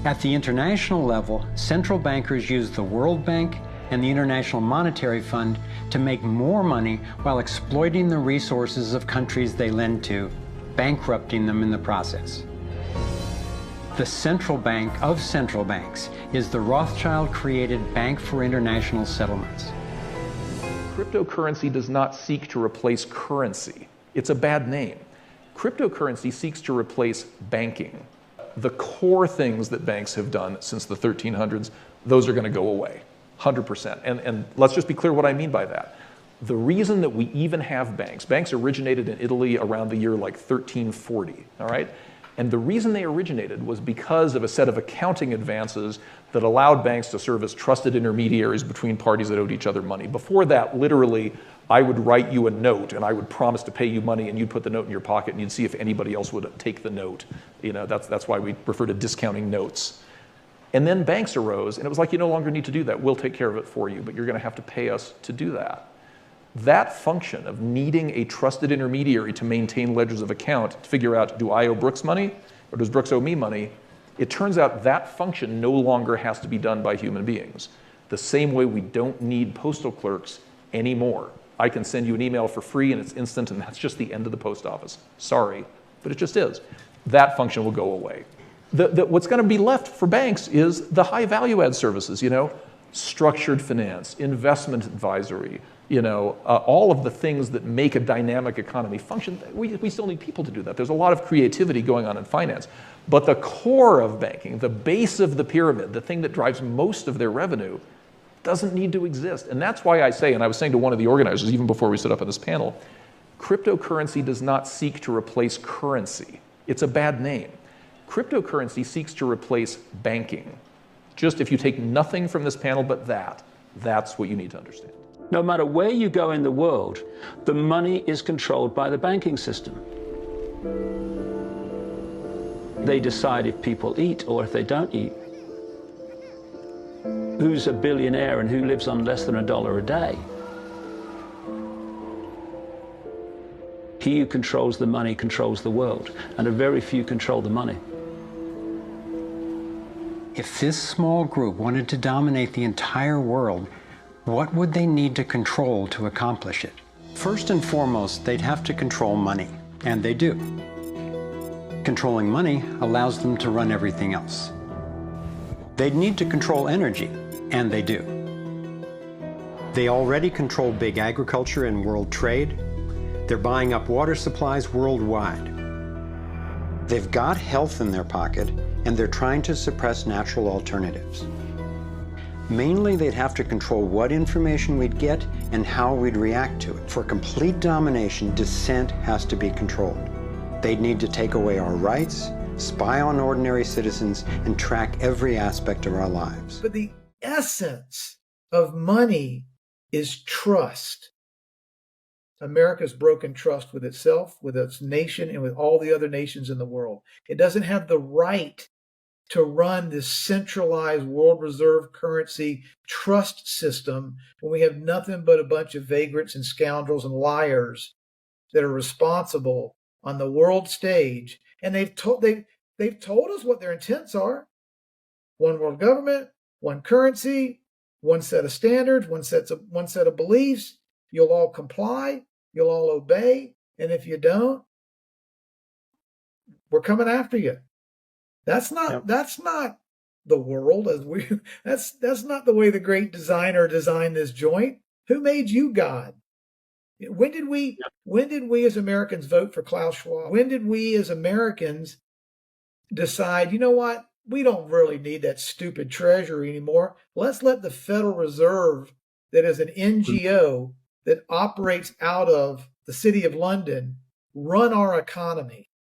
At the international level, central bankers use the World Bank and the International Monetary Fund to make more money while exploiting the resources of countries they lend to, bankrupting them in the process. The central bank of central banks is the Rothschild-created Bank for International Settlements. Cryptocurrency does not seek to replace currency. It's a bad name. Cryptocurrency seeks to replace banking. The core things that banks have done since the 1300s, those are going to go away, 100%. And let's just be clear what I mean by that. The reason that we even have banks originated in Italy around the year like 1340, all right? And the reason they originated was because of a set of accounting advances that allowed banks to serve as trusted intermediaries between parties that owed each other money. Before that, literally, I would write you a note and I would promise to pay you money and you'd put the note in your pocket and you'd see if anybody else would take the note. You know, that's why we refer to discounting notes. And then banks arose and it was like, you no longer need to do that. We'll take care of it for you, but you're going to have to pay us to do that. That function of needing a trusted intermediary to maintain ledgers of account to figure out, do I owe Brooks money or does Brooks owe me money? It turns out that function no longer has to be done by human beings. The same way we don't need postal clerks anymore. I can send you an email for free and it's instant and that's just the end of the post office. Sorry, but it just is. That function will go away. What's going to be left for banks is the high value add services, you know, structured finance, investment advisory, you know, all of the things that make a dynamic economy function. We still need people to do that. There's a lot of creativity going on in finance. But the core of banking, the base of the pyramid, the thing that drives most of their revenue, doesn't need to exist. And that's why I say, and I was saying to one of the organizers even before we stood up on this panel, cryptocurrency does not seek to replace currency. It's a bad name. Cryptocurrency seeks to replace banking. Just if you take nothing from this panel but that's what you need to understand. No matter where you go in the world, the money is controlled by the banking system. They decide if people eat or if they don't eat. Who's a billionaire and who lives on less than $1 a day? He who controls the money controls the world, and a very few control the money. If this small group wanted to dominate the entire world, what would they need to control to accomplish it? First and foremost, they'd have to control money, and they do. Controlling money allows them to run everything else. They'd need to control energy, and they do. They already control big agriculture and world trade. They're buying up water supplies worldwide. They've got health in their pocket, and they're trying to suppress natural alternatives. Mainly, they'd have to control what information we'd get and how we'd react to it. For complete domination, dissent has to be controlled. They'd need to take away our rights, spy on ordinary citizens, and track every aspect of our lives. But the essence of money is trust. America's broken trust with itself, with its nation, and with all the other nations in the world. It doesn't have the right to run this centralized world reserve currency trust system when we have nothing but a bunch of vagrants and scoundrels and liars that are responsible on the world stage. And they've told us what their intents are. One world government, one currency, one set of standards, one set of beliefs. You'll all comply, you'll all obey, and if you don't, we're coming after you. That's not the world as that's not the way the great designer designed this joint. Who made you God? When did we as Americans vote for Klaus Schwab? When did we as Americans decide, you know what? We don't really need that stupid treasury anymore. Let's let the Federal Reserve, that is an NGO that operates out of the City of London, run our economy.